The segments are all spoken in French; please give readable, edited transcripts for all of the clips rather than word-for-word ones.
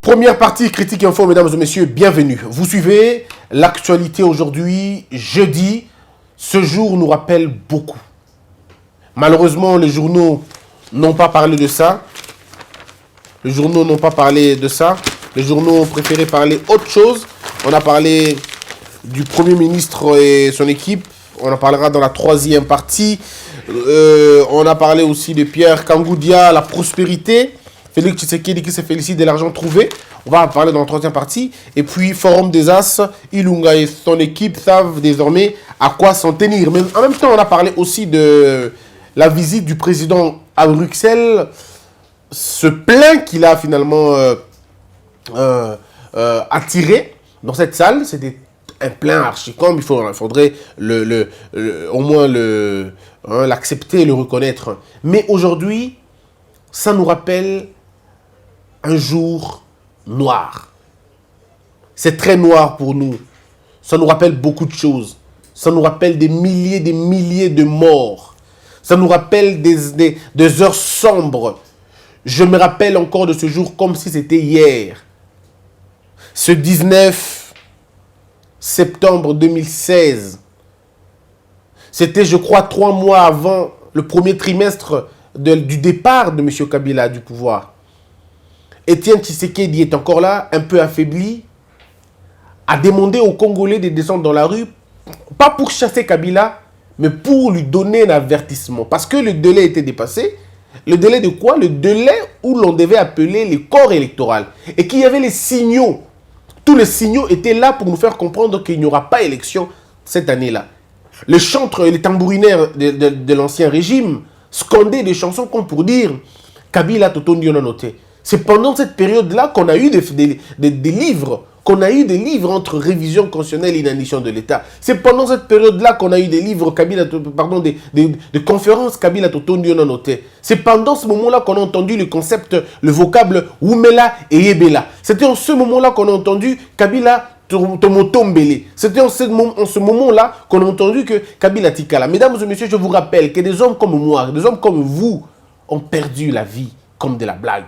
Première partie, critique info, mesdames et messieurs, bienvenue. Vous suivez l'actualité aujourd'hui, jeudi. Ce jour nous rappelle beaucoup. Malheureusement, les journaux n'ont pas parlé de ça. Les journaux n'ont pas parlé de ça. Les journaux ont préféré parler autre chose. On a parlé du Premier ministre et son équipe. On en parlera dans la troisième partie. On a parlé aussi de Pierre Kangoudia, la prospérité. Félix Tshisekedi qui se félicite de l'argent trouvé. On va en parler dans la troisième partie. Et puis, Forum des As, Ilunga et son équipe savent désormais à quoi s'en tenir. Mais en même temps, on a parlé aussi de la visite du président à Bruxelles. Ce plein qu'il a finalement attiré dans cette salle, c'était un plein archi-com. Il faudrait au moins l'accepter et le reconnaître. Mais aujourd'hui, ça nous rappelle un jour noir. C'est très noir pour nous. Ça nous rappelle beaucoup de choses. Ça nous rappelle des milliers de morts. Ça nous rappelle des heures sombres. Je me rappelle encore de ce jour comme si c'était hier. Ce 19 septembre 2016. C'était, je crois, 3 mois avant le premier trimestre du départ de M. Kabila du pouvoir. Étienne Tshisekedi est encore là, un peu affaibli, a demandé aux Congolais de descendre dans la rue, pas pour chasser Kabila, mais pour lui donner un avertissement. Parce que le délai était dépassé. Le délai de quoi? Le délai où l'on devait appeler les corps électoraux. Et qu'il y avait les signaux. Tous les signaux étaient là pour nous faire comprendre qu'il n'y aura pas élection cette année-là. Les chantres et les tambourinaires de l'ancien régime scandaient des chansons comme pour dire Kabila Totondi noté. C'est pendant cette période-là qu'on a eu des livres, entre révision constitutionnelle et inanition de l'État. C'est pendant cette période-là qu'on a eu des livres, des conférences Kabila Totondi noté. C'est pendant ce moment-là qu'on a entendu le concept, le vocable Wumela et Yebela. C'était en ce moment-là qu'on a entendu Kabila Tomotombele. C'était en ce moment-là qu'on a entendu que Kabila Tikala. Mesdames et messieurs, je vous rappelle que des hommes comme moi, des hommes comme vous, ont perdu la vie comme de la blague.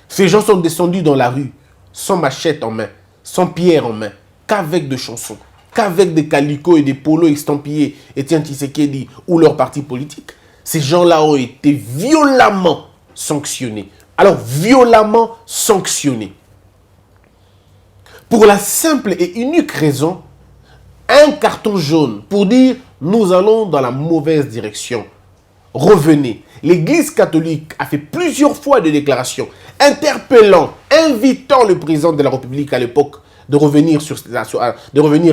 Ces gens sont descendus dans la rue, sans machette en main, sans pierre en main, qu'avec des chansons, qu'avec des calicots et des polos estampillés, Étienne Tshisekedi ou leur parti politique. Ces gens-là ont été violemment sanctionnés. Alors, violemment sanctionnés. Pour la simple et unique raison, un carton jaune pour dire « nous allons dans la mauvaise direction ». Revenez. L'Église catholique a fait plusieurs fois des déclarations interpellant, invitant le président de la République à l'époque de revenir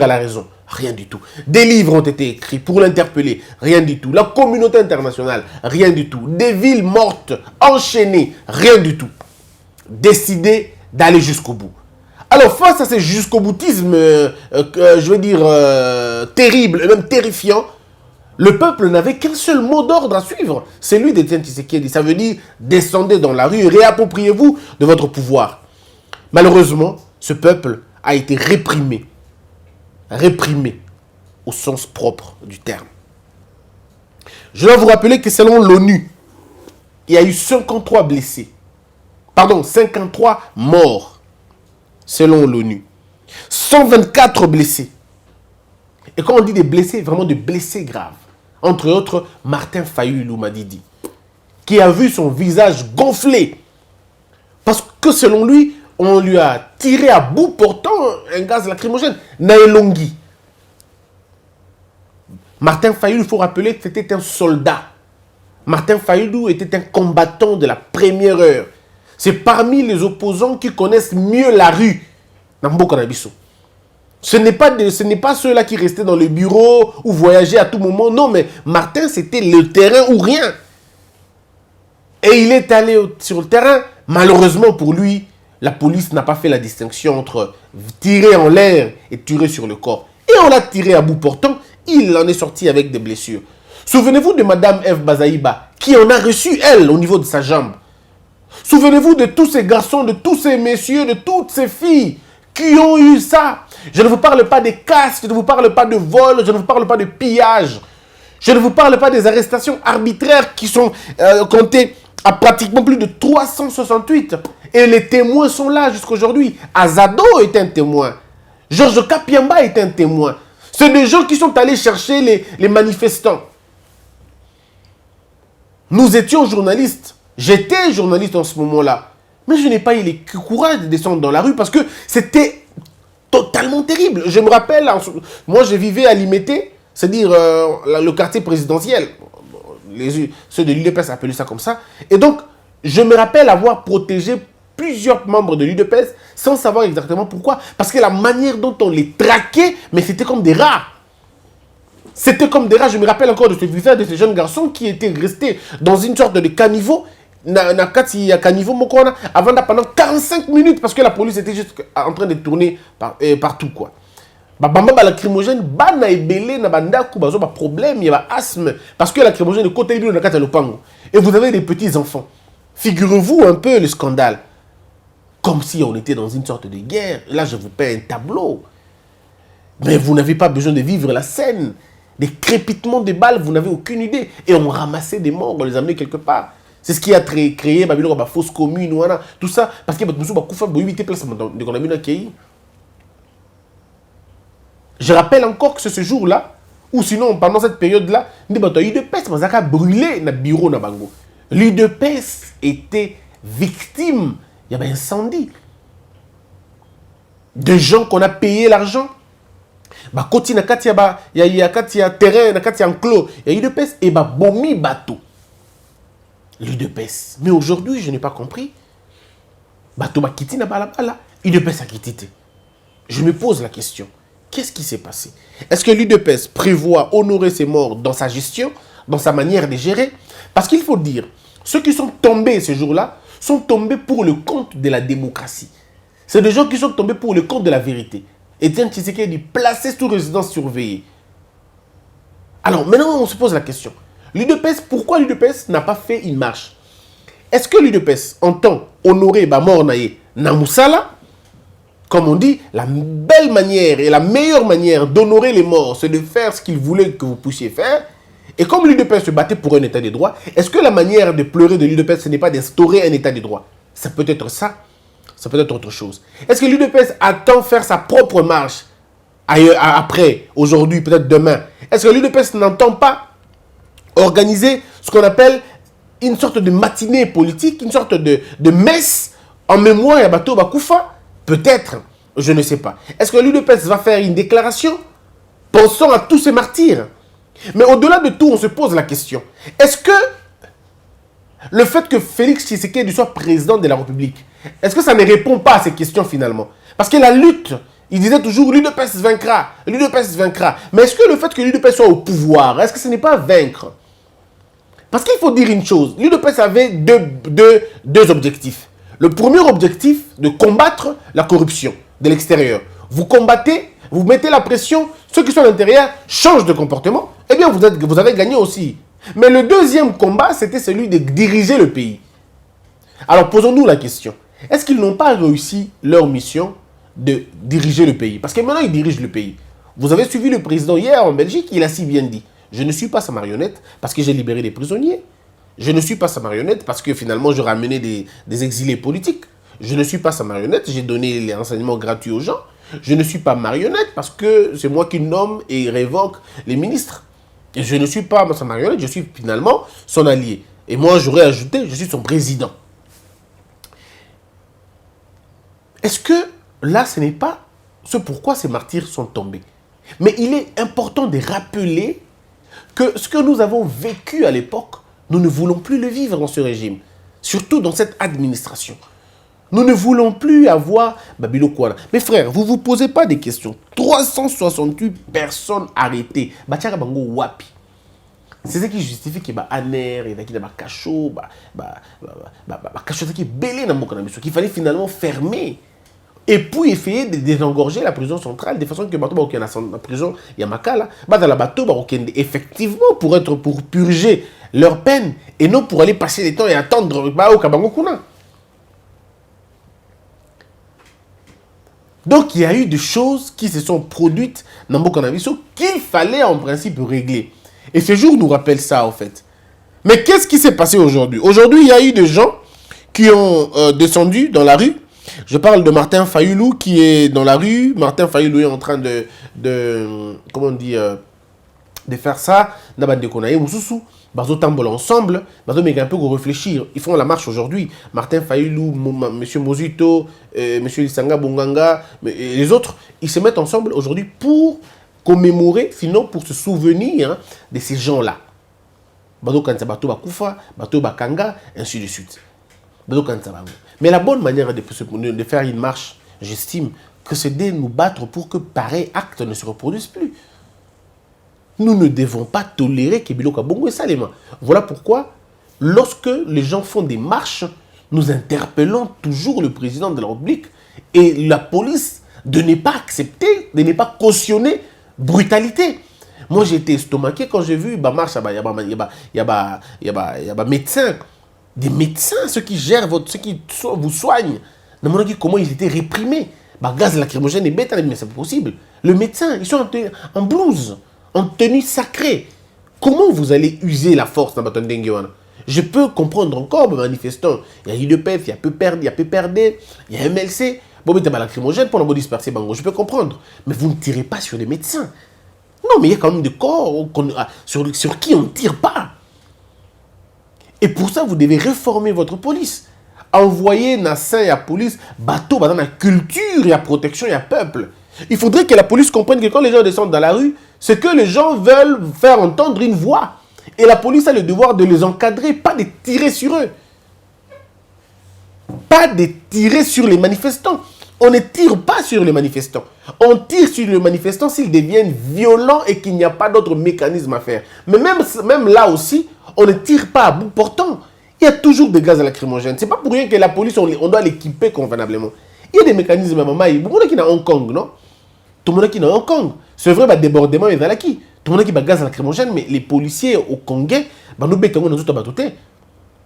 à la raison. Rien du tout. Des livres ont été écrits pour l'interpeller. Rien du tout. La communauté internationale. Rien du tout. Des villes mortes, enchaînées. Rien du tout. Décidé d'aller jusqu'au bout. Alors, face à ce jusqu'au-boutisme, terrible et même terrifiant, le peuple n'avait qu'un seul mot d'ordre à suivre, celui d'Étienne Tshisekedi. Ça veut dire, descendez dans la rue et réappropriez-vous de votre pouvoir. Malheureusement, ce peuple a été réprimé. Réprimé au sens propre du terme. Je dois vous rappeler que selon l'ONU, il y a eu 53 blessés. Pardon, 53 morts, selon l'ONU. 124 blessés. Et quand on dit des blessés, vraiment des blessés graves. Entre autres, Martin Fayulu Madidi, qui a vu son visage gonfler. Parce que selon lui, on lui a tiré à bout portant un gaz lacrymogène. Naelongi. Martin Fayulu, il faut rappeler que c'était un soldat. Martin Fayulu était un combattant de la première heure. C'est parmi les opposants qui connaissent mieux la rue. Nambo Nabiso. Ce n'est pas ceux-là qui restaient dans le bureau ou voyageaient à tout moment. Non, mais Martin, c'était le terrain ou rien. Et il est allé sur le terrain. Malheureusement pour lui, la police n'a pas fait la distinction entre tirer en l'air et tirer sur le corps. Et on l'a tiré à bout portant. Il en est sorti avec des blessures. Souvenez-vous de Madame Eve Bazaïba, qui en a reçu, elle, au niveau de sa jambe. Souvenez-vous de tous ces garçons, de tous ces messieurs, de toutes ces filles qui ont eu ça. Je ne vous parle pas des casses, je ne vous parle pas de vol, je ne vous parle pas de pillage. Je ne vous parle pas des arrestations arbitraires qui sont comptées à pratiquement plus de 368. Et les témoins sont là jusqu'aujourd'hui. Azado est un témoin. Georges Kapiamba est un témoin. C'est des gens qui sont allés chercher les manifestants. Nous étions journalistes. J'étais journaliste en ce moment-là. Mais je n'ai pas eu le courage de descendre dans la rue parce que c'était totalement terrible. Je me rappelle, moi je vivais à Limete, c'est-à-dire le quartier présidentiel. Ceux de l'UDPS appelaient ça comme ça. Et donc, je me rappelle avoir protégé plusieurs membres de l'UDPS sans savoir exactement pourquoi. Parce que la manière dont on les traquait, mais c'était comme des rats. C'était comme des rats. Je me rappelle encore de ces jeunes garçons qui étaient restés dans une sorte de caniveau. Avant pendant 45 minutes parce que la police était juste en train de tourner partout quoi. Bamba lacrymogène bana ebele na banda ku bazo ba problème, il y a asthme parce que lacrymogène est côté de kata lopango et vous avez des petits enfants. Figurez-vous un peu le scandale. Comme si on était dans une sorte de guerre. Là je vous peins un tableau. Mais vous n'avez pas besoin de vivre la scène. Des crépitements de balles, vous n'avez aucune idée et on ramassait des morts, on les amenait quelque part. C'est ce qui a créé la fausse commune, tout ça, parce que je rappelle encore que c'est ce jour-là, ou sinon pendant cette période-là, l'UDPS a brûlé le bureau. L'UDPS était victime, il y avait un incendie. De gens qu'on a payé l'argent. Il y a terrain, il y a enclos, il y a l'UDPS et bomi bateau. L'UDPS. Mais aujourd'hui, je n'ai pas compris. Bateau Bakiti n'a pas la balle. L'UDPS a quitté. Je me pose la question. Qu'est-ce qui s'est passé? Est-ce que l'UDPS prévoit honorer ses morts dans sa gestion, dans sa manière de gérer? Parce qu'il faut dire, ceux qui sont tombés ce jour-là sont tombés pour le compte de la démocratie. C'est des gens qui sont tombés pour le compte de la vérité. Étienne Tshisekedi placé sous résidence surveillée. Alors maintenant, on se pose la question. L'UDPS, pourquoi l'UDPS n'a pas fait une marche? Est-ce que l'UDPS entend honorer mort naye Namoussala? Comme on dit, la belle manière et la meilleure manière d'honorer les morts, c'est de faire ce qu'ils voulaient que vous puissiez faire. Et comme l'UDPS se battait pour un état de droit, est-ce que la manière de pleurer de l'UDPS, ce n'est pas d'instaurer un état de droit? Ça peut être ça, ça peut être autre chose. Est-ce que l'UDPS attend faire sa propre marche après, aujourd'hui, peut-être demain? Est-ce que l'UDPS n'entend pas organiser ce qu'on appelle une sorte de matinée politique, une sorte de messe en mémoire à Bato Bakoufa? Peut-être, je ne sais pas. Est-ce que l'UDPS va faire une déclaration? Pensons à tous ces martyrs. Mais au-delà de tout, on se pose la question. Est-ce que le fait que Félix Tshisekedi soit président de la République, est-ce que ça ne répond pas à ces questions finalement? Parce que la lutte, il disait toujours l'UDPS vaincra, l'UDPS vaincra. Mais est-ce que le fait que l'UDPS soit au pouvoir, est-ce que ce n'est pas vaincre? Parce qu'il faut dire une chose, l'UDPS avait deux objectifs. Le premier objectif, de combattre la corruption de l'extérieur. Vous combattez, vous mettez la pression, ceux qui sont à l'intérieur changent de comportement, eh bien vous avez gagné aussi. Mais le deuxième combat, c'était celui de diriger le pays. Alors posons-nous la question, est-ce qu'ils n'ont pas réussi leur mission de diriger le pays? Parce que maintenant ils dirigent le pays. Vous avez suivi le président hier en Belgique, il a si bien dit. Je ne suis pas sa marionnette parce que j'ai libéré des prisonniers. Je ne suis pas sa marionnette parce que finalement je ramenais des exilés politiques. Je ne suis pas sa marionnette, j'ai donné les renseignements gratuits aux gens. Je ne suis pas marionnette parce que c'est moi qui nomme et révoque les ministres. Et je ne suis pas sa marionnette, je suis finalement son allié. Et moi j'aurais ajouté, je suis son président. Est-ce que là ce n'est pas ce pourquoi ces martyrs sont tombés? Mais il est important de rappeler que ce que nous avons vécu à l'époque, nous ne voulons plus le vivre dans ce régime, surtout dans cette administration. Nous ne voulons plus avoir Babilo Kouana. Mes frères, vous ne vous posez pas des questions. 368 personnes arrêtées. C'est ce qui justifie qu'il y a Aner, il y a Cachot, qu'il fallait finalement fermer. Et puis essayer de désengorger la prison centrale de façon que la prison Yamaka là, dans la bateau effectivement pour purger leur peine et non pour aller passer des temps et attendre au Kabangokuna. Donc il y a eu des choses qui se sont produites dans Bokanabiso qu'il fallait en principe régler. Et ce jour nous rappelle ça en fait. Mais qu'est-ce qui s'est passé aujourd'hui? Aujourd'hui, il y a eu des gens qui ont descendu dans la rue. Je parle de Martin Fayulu qui est dans la rue. Martin Fayulu est en train comment on dit, de faire ça. Nabandekonaye Moussoussou. Bazo Tambola ensemble. Bazo mais un peu réfléchir. Ils font la marche aujourd'hui. Martin Fayulu, Monsieur Mozito, Monsieur Lisanga Bonganga, et les autres, ils se mettent ensemble aujourd'hui pour commémorer, sinon pour se souvenir de ces gens-là. Bazo Kansa Bato Bakoufa, Bato Bakanga, ainsi de suite. Mais la bonne manière de faire une marche, j'estime, que c'est de nous battre pour que pareil acte ne se reproduise plus. Nous ne devons pas tolérer que Biloka Bongo et Salema. Voilà pourquoi, lorsque les gens font des marches, nous interpellons toujours le président de la République et la police de ne pas accepter, de ne pas cautionner brutalité. Moi, j'ai été estomaqué quand j'ai vu ma marche, il y a médecins, des médecins, ceux qui gèrent, ceux qui vous soignent. Comment ils étaient réprimés. Gaz lacrymogène et bêta, mais c'est possible. Le médecin, ils sont en blouse, en tenue sacrée. Comment vous allez user la force dans Baton Denguewana? Je peux comprendre encore, les manifestants. Il y a IDPF, il y a PPRD, il y a MLC. Bon, mais tu as lacrymogène pour nous disperser, Bango. Je peux comprendre. Mais vous ne tirez pas sur les médecins. Non, mais il y a quand même des corps sur qui on ne tire pas. Et pour ça, vous devez réformer votre police. Envoyer Nassin et la police, bateau, dans la culture, et la protection, et la peuple. Il faudrait que la police comprenne que quand les gens descendent dans la rue, c'est que les gens veulent faire entendre une voix. Et la police a le devoir de les encadrer, pas de tirer sur eux. Pas de tirer sur les manifestants. On ne tire pas sur les manifestants. On tire sur les manifestants s'ils deviennent violents et qu'il n'y a pas d'autre mécanisme à faire. Mais même là aussi, on ne tire pas à bout portant. Il y a toujours des gaz lacrymogènes. Ce n'est pas pour rien que la police, on doit l'équiper convenablement. Il y a des mécanismes à maman. Il y a beaucoup de gens qui sont à Hong Kong, non? Tout le monde qui est à Hong Kong. C'est vrai, débordement est là qui. Tout le monde qui a gaz lacrymogène, mais les policiers au Congais, nous bétons dans autres bateaux.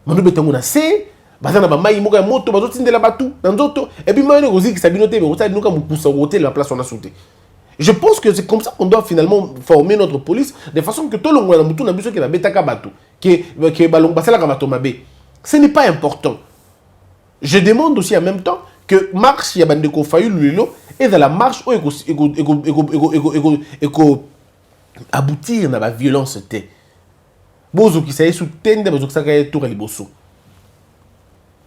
Nous bétons dans C. Bazana ba mai moka moto bazotindela batu na nzoto et puis moi ne qui sabinote mais ça nous comme poussa hôtel la place on a sauté. Je pense que c'est comme ça qu'on doit finalement former notre police de façon que tout le monde na mutu na biso qui na betaka batu que balong basala ka bato mabe. Ce n'est pas important. Je demande aussi en même temps que marche ya bandeko Fayulu lelo et dans la marche aboutir na ba violence té. Bozo qui sait sous tende bozo ka tour liboso.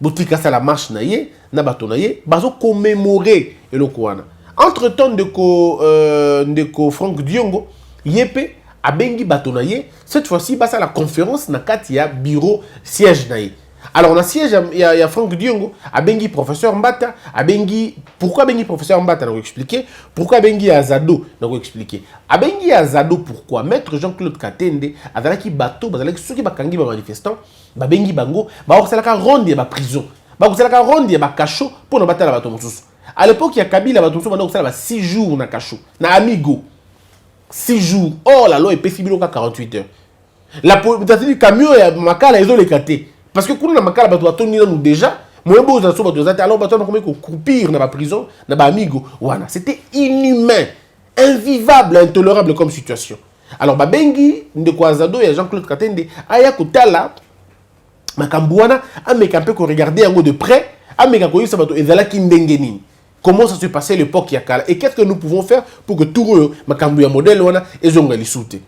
Botika ça la marche naie, na bato naie, bazo commémorer elokwana. Entre-temps ndeko Franck Diongo, yepe abengi bato naie, cette fois-ci basa la conférence na kati ya bureau siège naie. Alors na siège ya Franck Diongo, abengi professeur Mbata, abengi pourquoi abengi professeur Mbata na expliquer, pourquoi abengi Azado na expliquer. Abengi Azado pourquoi maître Jean-Claude Katende azalaki bato bazalaki soki bakangi ba manifestant babengi bango ba osalaka ronde ya ba prison ba osalaka ronde ya ba cachot pour na batala bato mosusu. À l'époque il y a Kabila bato mosusu bana osala ba 6 jours na cachot na amigo 6 jours. Oh la loi est péfibiloka 48 heures. La police camion ya makala ezo le katé parce que kuna na makala bato batoni nous déjà moi bo za so bato zata alors bato na comment ko croupir na ba prison na ba amigo wana c'était inhumain, invivable, intolérable comme situation. Alors babengi ndeko Azado ya Jean-Claude Katende aya kotala Makambouana, ameka un peu qu'on regardait en haut de près, ameka ko yisa bato ezala kindengeni. Comment ça se passait l'époque yakala et qu'est-ce que nous pouvons faire pour que tout le Makambouya modèle wana ezonga lisute.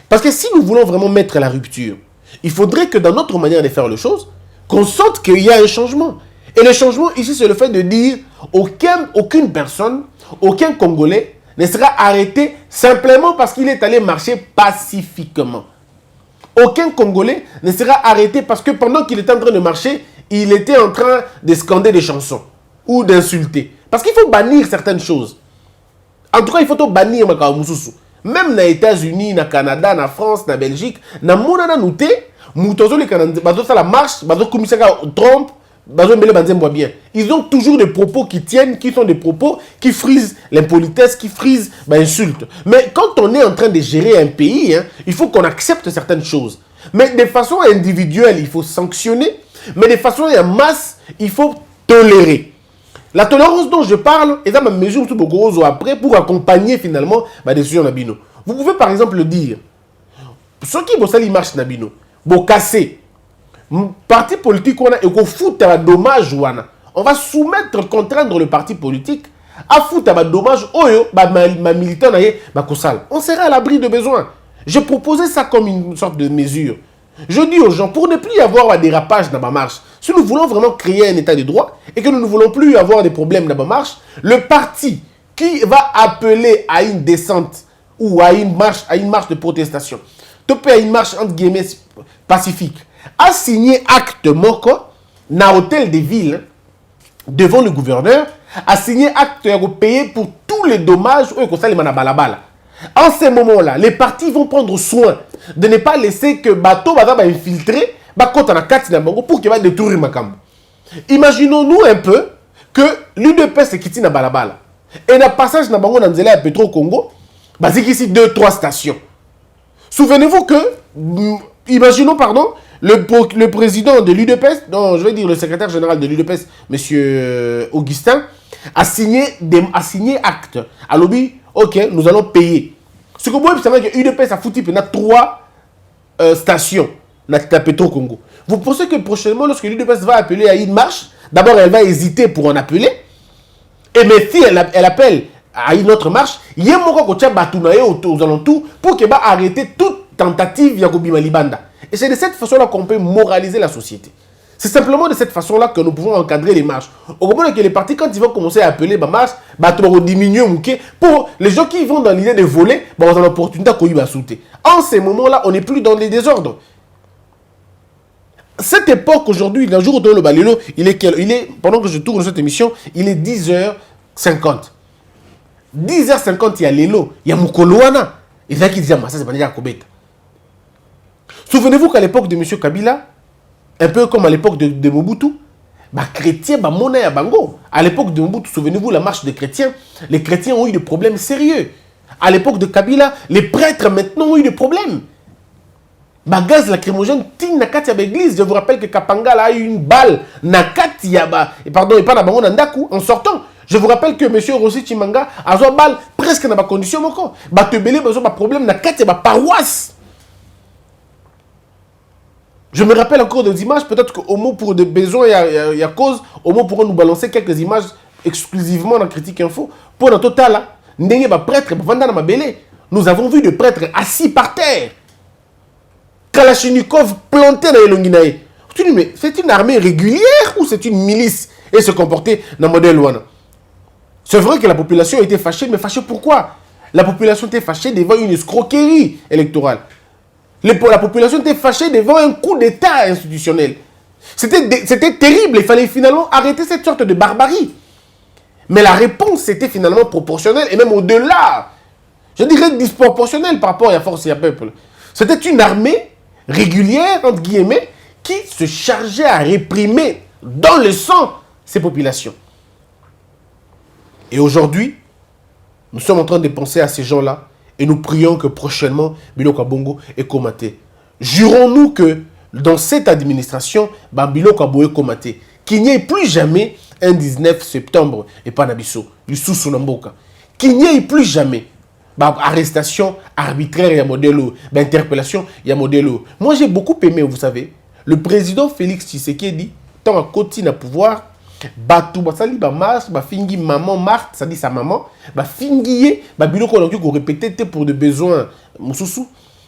Parce que si nous voulons vraiment mettre la rupture, il faudrait que dans notre manière de faire les choses, qu'on sente qu'il y a un changement. Et le changement ici c'est le fait de dire aucune personne, aucun Congolais ne sera arrêté simplement parce qu'il est allé marcher pacifiquement. Aucun Congolais ne sera arrêté parce que pendant qu'il était en train de marcher, il était en train de scander des chansons ou d'insulter. Parce qu'il faut bannir certaines choses. En tout cas, il faut tout bannir Makamususu. Même dans les États-Unis, dans le Canada, en France, en Belgique, dans le monde, la marche, Trump, ils ont toujours des propos qui tiennent, qui sont des propos qui frisent l'impolitesse, qui frisent l'insulte. Mais quand on est en train de gérer un pays, il faut qu'on accepte certaines choses. Mais de façon individuelle, il faut sanctionner. Mais de façon en masse, il faut tolérer. La tolérance dont je parle est dans ma mesure tout beaucoup après pour accompagner finalement ma décision Nabino. Vous pouvez par exemple dire, ceux qui bossent marche Nabino, bo casser. parti politique, on a et fout à dommage, on va soumettre, contraindre le parti politique à foutre à dommage, ma militant, on sera à l'abri de besoin. J'ai proposé ça comme une sorte de mesure. Je dis aux gens, pour ne plus y avoir un dérapage dans ma marche, si nous voulons vraiment créer un état de droit et que nous ne voulons plus avoir des problèmes dans ma marche, le parti qui va appeler à une descente ou à une marche de protestation, à une marche entre guillemets pacifique, a signé acte moko na hôtel de ville devant le gouverneur, a signé acte payé pour tous les dommages en ce moment-là, les partis vont prendre soin de ne pas laisser que bateau va infiltrer pour qu'il va détruire Makambo. Imaginons-nous un peu que l'UDPS est quitté na balabala et na passage na bango na nzela ya Petro Congo, basique ici 2-3 stations. Souvenez-vous que, imaginons pardon, le président de l'UDPS, non, je vais dire le secrétaire général de l'UDPS, monsieur Augustin, a signé acte. À lobby, ok, nous allons payer. Ce que vous savez que l'UDPS a foutu 3 stations dans Petro Congo. Vous pensez que prochainement, lorsque l'UDPS va appeler à une marche, d'abord elle va hésiter pour en appeler. Et mais si elle appelle à une autre marche, il y a aux alentours pour qu'elle va arrêter toute tentative Yakobima Libanda. Et c'est de cette façon-là qu'on peut moraliser la société. C'est simplement de cette façon-là que nous pouvons encadrer les marches. Au moment que les partis, quand ils vont commencer à appeler les marches, ils vont diminuer. Pour les gens qui vont dans l'idée de voler, ils ont l'opportunité de sauter. En ces moments-là, on n'est plus dans les désordres. Cette époque aujourd'hui, le jour où le Balélo, pendant que je tourne cette émission, il est 10h50. 10h50, il y a Lélo, il y a Mukoloana. Et c'est qui dit, ça c'est pas déjà Kobeta. Souvenez-vous qu'à l'époque de M. Kabila, un peu comme à l'époque de Mobutu, chrétiens, monnaie à Bango. À l'époque de Mobutu, souvenez-vous, la marche des chrétiens, les chrétiens ont eu des problèmes sérieux. À l'époque de Kabila, les prêtres maintenant ont eu des problèmes. Gaz lacrymogène, tin nakati à l'église. Je vous rappelle que Kapangala a eu une balle nakati et pardon, et pas na bango nandaku en sortant. Je vous rappelle que M. Rossi Chimanga a eu une balle presque dans ma condition moko. Batebele besoin de problème nakati à paroisse. Je me rappelle encore des images, peut-être qu'au mot pour des besoins, il y a cause, au mot pourront nous balancer quelques images exclusivement dans Critique Info. Pour notre total, nous avons vu des prêtres assis par terre. Kalachnikov planté dans les Longinaï. Mais c'est une armée régulière ou c'est une milice et se comporter dans le modèle Wana? C'est vrai que la population était fâchée, mais fâchée pourquoi? La population était fâchée devant une escroquerie électorale. La population était fâchée devant un coup d'État institutionnel. C'était terrible. Il fallait finalement arrêter cette sorte de barbarie. Mais la réponse était finalement proportionnelle et même au-delà. Je dirais disproportionnelle par rapport à la force et à peuple. C'était une armée régulière, entre guillemets, qui se chargeait à réprimer dans le sang ces populations. Et aujourd'hui, nous sommes en train de penser à ces gens-là. Et nous prions que prochainement, Biloko Bongo est comaté. Jurons-nous que dans cette administration, Biloko Bongo est comaté. Qu'il n'y ait plus jamais un 19 septembre et pas Nabiso, du sous-Sunamboka. Qu'il n'y ait plus jamais arrestation arbitraire, il y a modèle, interpellation, il y a modèle. Moi, j'ai beaucoup aimé, vous savez, le président Félix Tshisekedi, tant à côté na pouvoir, Batou basali ba mas ba fingi maman Marthe, ça dit sa maman, ba fingiye ba biloko na ko répéter pour des besoins mususu,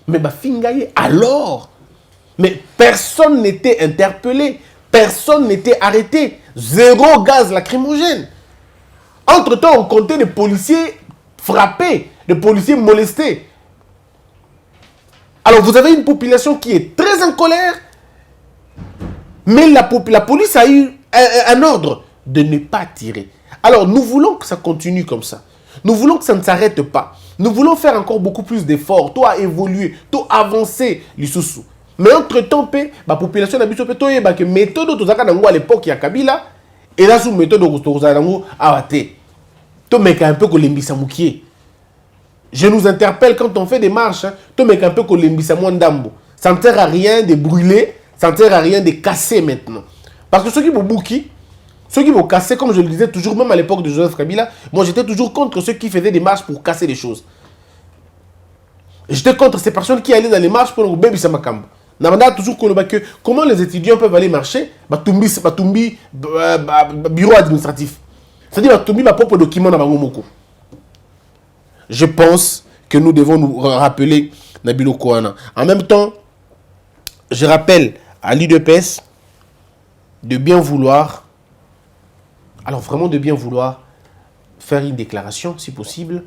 mais ba fingaye alors. Mais personne n'était interpellé, personne n'était arrêté, zéro gaz lacrymogène. Entre-temps, on comptait des policiers frappés, des policiers molestés. Alors vous avez une population qui est très en colère, mais la police a eu un ordre de ne pas tirer. Alors, nous voulons que ça continue comme ça. Nous voulons que ça ne s'arrête pas. Nous voulons faire encore beaucoup plus d'efforts. Toi, évoluer, toi, avancer, les sous-sous. Mais entre-temps, la population n'a pas que méthode à l'époque, il y a Kabila, et là, sous méthode un peu je nous interpelle quand on fait des marches. Un peu ça ne sert à rien de brûler, ça ne sert à rien de casser maintenant. Parce que ceux qui vont casser, comme je le disais toujours, même à l'époque de Joseph Kabila, moi j'étais toujours contre ceux qui faisaient des marches pour casser les choses. J'étais contre ces personnes qui allaient dans les marches pour le bébé Samakambo. Nabanda toujours que comment les étudiants peuvent aller marcher, batumbi bureau administratif. C'est-à-dire batumbi ba propre document na bango moko. Je pense que nous devons nous rappeler Nabilo Kouana. En même temps, je rappelle à l'UDPS de bien vouloir, alors vraiment de bien vouloir faire une déclaration si possible,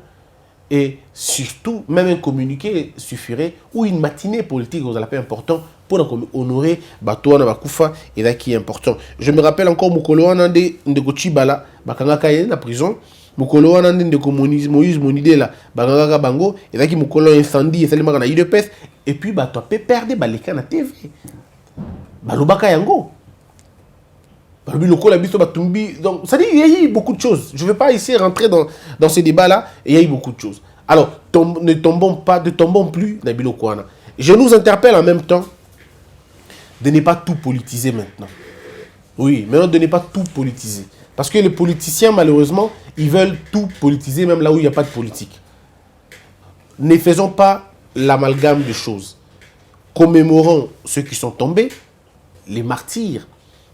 et surtout même un communiqué suffirait, ou une matinée politique aux appels important pour honorer Batouana Bakoufa et là qui est important. Je me rappelle encore Mukoloana de Gochibala, Bakangaka est la prison. Mukolo wana ndende ko Moïse Monide la bangaka bango et là qui mukolo incendie et seulement na UDPS et puis ba to pe perdre baleka na TV. Balobaka yango. Balobi lokola biso batumbi donc ça dit il y a eu beaucoup de choses. Je ne vais pas ici rentrer dans ces débats là, il y a eu beaucoup de choses. Alors ne tombons plus na Bilo Kouana. Je nous interpelle en même temps de ne pas tout politiser maintenant. Oui, maintenant de ne pas tout politiser. Parce que les politiciens, malheureusement, ils veulent tout politiser, même là où il n'y a pas de politique. Ne faisons pas l'amalgame des choses. Commémorons ceux qui sont tombés, les martyrs,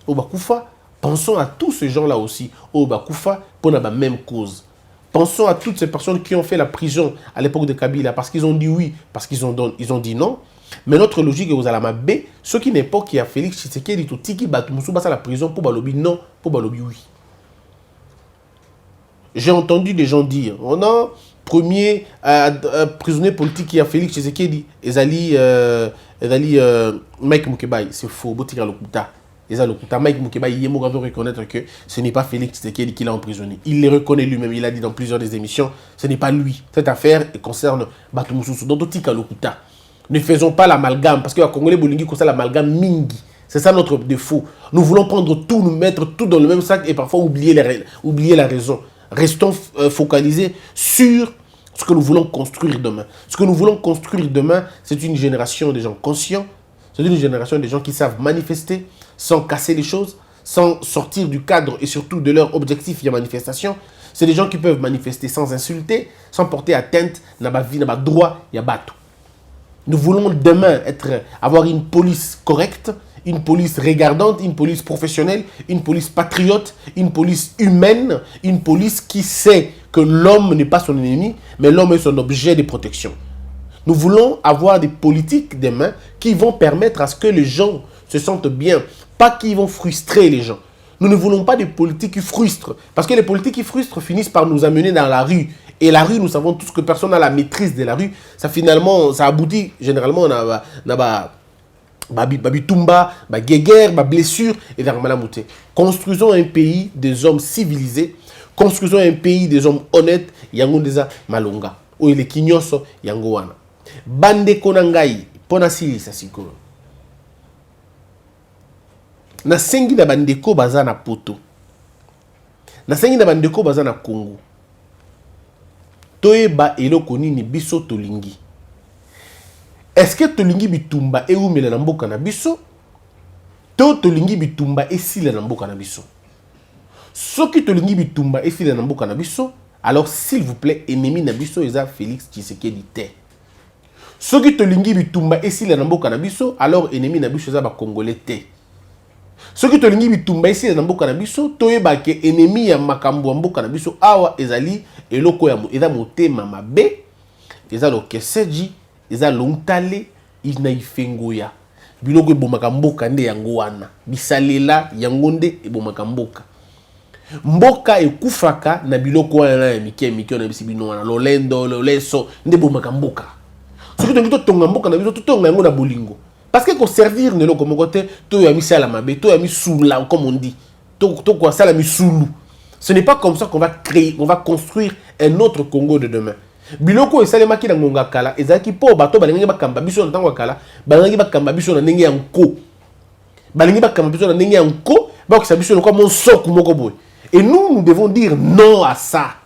au Bakoufa. Pensons à tous ces gens-là aussi, au Bakoufa, pour la même cause. Pensons à toutes ces personnes qui ont fait la prison à l'époque de Kabila, parce qu'ils ont dit oui, parce qu'ils ont dit non. Mais notre logique est aux Alama-B, ceux qui n'importe qui a Félix Tshisekedi, tout Tiki Batumoussou, à la prison pour Balobi non, pour Balobi oui. J'ai entendu des gens dire, on a premier prisonnier politique qui a Félix Tshisekedi, Ezali Mike Mukebai, c'est faux, Botika Lokuta. Mike Mukebai, il doit reconnaître que ce n'est pas Félix Tshisekedi qui l'a emprisonné. Il le reconnaît lui-même, il a dit dans plusieurs des émissions, ce n'est pas lui. Cette affaire concerne Batumoussou, donc Botika Lokuta. Ne faisons pas l'amalgame, parce que les Congolais Bolingi concerne l'amalgame mingi. C'est ça notre défaut. Nous voulons prendre tout, nous mettre tout dans le même sac et parfois oublier la raison. Restons focalisés sur ce que nous voulons construire demain. Ce que nous voulons construire demain, c'est une génération de gens conscients, c'est une génération de gens qui savent manifester sans casser les choses, sans sortir du cadre et surtout de leur objectif et manifestation. C'est des gens qui peuvent manifester sans insulter, sans porter atteinte à ma vie, à ma droit et à bateau. Nous voulons demain avoir une police correcte, une police regardante, une police professionnelle, une police patriote, une police humaine, une police qui sait que l'homme n'est pas son ennemi, mais l'homme est son objet de protection. Nous voulons avoir des politiques demain qui vont permettre à ce que les gens se sentent bien, pas qui vont frustrer les gens. Nous ne voulons pas des politiques qui frustrent, parce que les politiques qui frustrent finissent par nous amener dans la rue. Et la rue, nous savons tous que personne n'a la maîtrise de la rue. Ça finalement, ça aboutit généralement à Babitumba, guéguerre, blessure et d'armalamouté. Construisons un pays des hommes civilisés. Construisons un pays des hommes honnêtes. Yango deza malonga. Ou il est kinyoso yango wana. Bande konangai pona sili sasiko. Na sengi na bandeko baza na poto. Na sengi na bandeko baza na Congo. Toyeba eloko nini biso tolingi. Est-ce que tolingi bitumba eumela na mboka na biso? To tolingi bitumba esila na mboka na biso. Soki tolingi bitumba esila na mboka na biso, alors s'il vous plaît, ennemi na biso eza Félix Tshisekedi te. Soki tolingi bitumba esila na mboka na biso, alors ennemi na biso eza ba Congolais te. Soki tolingi bitumba esila na mboka na biso, toyeba ke ennemi ya makambo ya mboka na biso awa ezali eloko ya eza motema mabe, eza lokeseji, eza lontale, ina ifengoya. Biloko ebomaka mboka nde yango wana. Bisalela yango nde ebomaka mboka. Mboka ekufaka na biloko wana ya mike na bisibino wana. Lolendo, loleso, nde ebomaka mboka. Soki tongi totonga mboka na biso, totonga yango na bolingo. Parce que ko servir ne loko moko te, to ya misala mabe, to ya misula comme on dit. To ko sala misulu. Ce n'est pas comme ça qu'on va créer, on va construire un autre Congo de demain. Biloko esalema ki na ngonga kala, ezaki po bato balingi bakamba biso na tango kala, balingi bakamba biso na ndenge ya nko. Balingi bakamba biso na ndenge ya nko, ba ko biso comme mon soku moko boy. Et nous devons dire non à ça.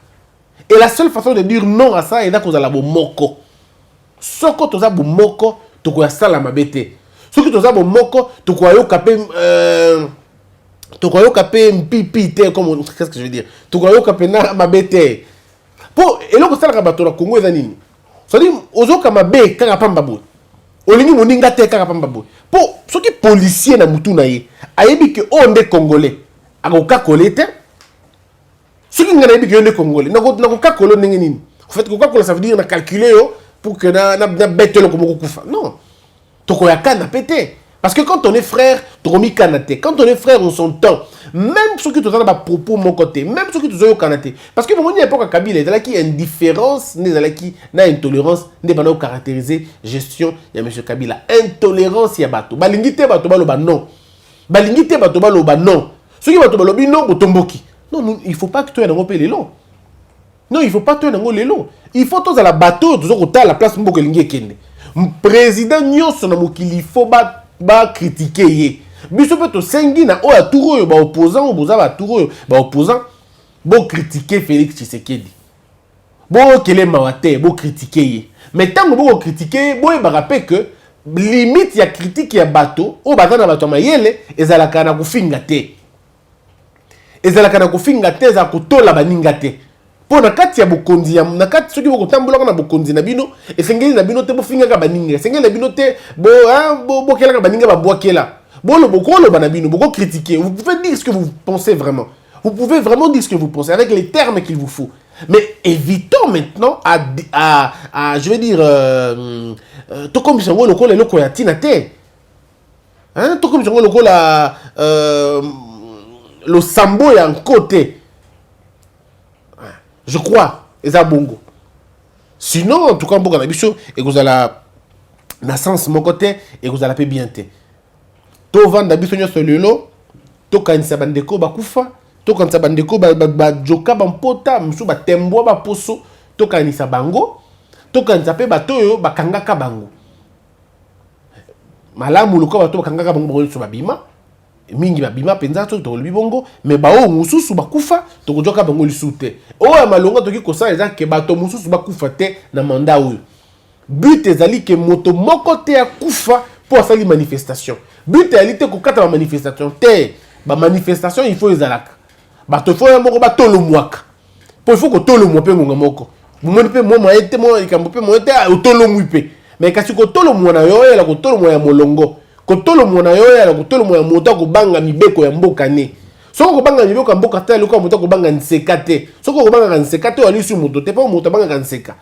Et la seule façon de dire non à ça est d'ako za la bomoko. Soko toza bomoko, to ko sala mabete. Soki toza bomoko, to ko yo kapé Tokoyo kapé mpipite comme qu'est-ce que je veux dire? Tokoyo kapé na mabete. Po eloko sala ka bato na Congo ezanini. C'est-à-dire ozoka mabe kaka pamba boy. olingi moninga te kaka pamba boy po soki policier na mutu na ye ayebi ke onde congolais akoka kolete soki ngana yebi ke onde congolais nakoka kolo ndenge nini en fait koka kola ça veut dire na calculer yo pour que na betelo komoko kufa non toko yakana pété parce que quand on est frère tokomi kanate quand on est frère on s'entend même ceux qui te donnent propos mon côté même ceux qui te donnent kanate parce que mon époque à Kabila il y a qui indifférence il y a qui na intolérance ne pas caractériser gestion il y a monsieur Kabila intolérance il y a bato balingité bato baloba non balingité bato baloba non ceux qui bato balobi non botomboki non il faut pas que tu aies un les longs non il faut pas tuer nango lelo il faut tous à la bateau tous à la place mboko lingi kende président nyonso na mokili il faut ba critiquer ye biso pe to sengi na o aturo yo ba opposant o boza ba aturo yo ba opposant bo critiquer Félix Tshisekedi bo kele mawate bo critiquer ye mais tant bo critiquer bo ba rappeler que limite ya critique ya bateau o bazana bato mayele ezalaka na kufinga te za kotola baninga te pour na kati ya bokonzi ya na kati soki bokotambola na bokonzi na bino esengeli na bino te bofinga ka baninga esengeli na bino te bo kela ka baninga ba boakela bolo bokolo bana bino boko critiquer vous pouvez dire ce que vous pensez vraiment vous pouvez vraiment dire ce que vous pensez avec les termes qu'il vous faut mais évitons maintenant à je vais dire to comme jango lokola loko ya tina te hein to comme jango lokola le sambo ya côté. Je crois, eza bongo. Sinon, en tout cas, beaucoup d'habitude, et vous allez na sens mon côté, et vous allez bien te. To vend d'habitude sur le lot, to kanisa bandeko bakufa, to kanisa bandeko ba joka bampota, musu ba tembo ba poso, to kanisa bango, to kanisa pe batoyo ba kangaka bango. Malamu luko bato ba kangaka bango sur babima. Mingi babima penza to libongo mais bao mususu bakufa to kojoka bango lisute o ya malonga to ki kosa eza ke bato mususu bakufa te na manda oyo but ezali ke moto moko te akufa pour asali manifestation but ezali te kokata ba manifestation te ba manifestation il faut ezalaka bato fo ya moko batolo mwaka po il faut ko tolo mwa pe ngonga moko mumoni pe mwa ete mwa ikambo pe mwa ete otolo mwipe mais kasi ko tolo mwana yo ya ko tolo mwa ya molongo kotolo mwana yo ya kotolo mwana moto ko banga mibeko ya mboka ne soko ko banga mibeko ya mboka te loko moto ko banga nseka te soko ko banga nseka te wali su moto te pa moto banga nseka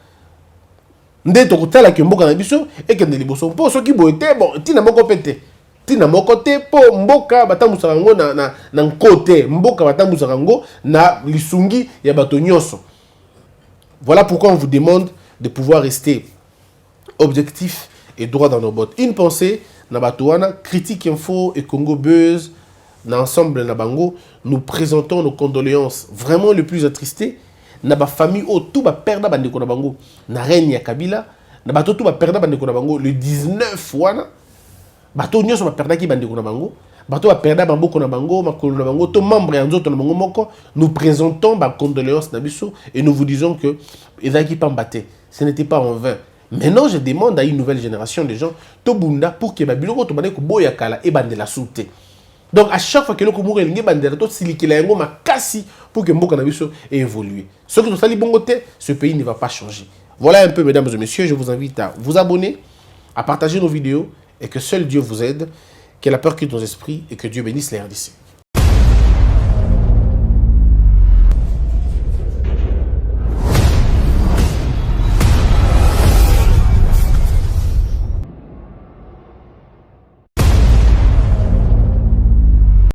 nde to kotala ke mboka na biso ekende liboso po soki boye te bon tina moko te po mboka batambusa ngo na nkote mboka batambusa ngo na lisungi ya bato nyonso. Voilà pourquoi on vous demande de pouvoir rester objectif et droit dans nos bottes. Une pensée Nabatouana, Critique Info et Congo Buzz, l'ensemble Nabango, nous présentons nos condoléances vraiment le plus attristés. Naba famille au tout ba perda bandeko Nabango, na reine ya Kabila, nabato tout ba perda bandeko Nabango le 19 wana, bato nyonso ba perda ki bandeko Nabango, bato ba perda bamboko Nabango, makolo Nabango, to membre ya nzoto Nabango moko, nous présentons ba condoléances Nabiso et nous vous disons que ezaki pambate, ce n'était pas en vain. Maintenant, je demande à une nouvelle génération de gens, Tobunda, pour que Babiloko Tobane Boya Kala et Bandela Soute. Donc, à chaque fois que le Komoure est Bandela, tout si l'Ikela ma cassi pour que Mboka Nabiso ait évolué. Ce que nous allons bongoter, ce pays ne va pas changer. Voilà un peu, mesdames et messieurs, je vous invite à vous abonner, à partager nos vidéos et que seul Dieu vous aide, que la peur quitte nos esprits et que Dieu bénisse les RDC.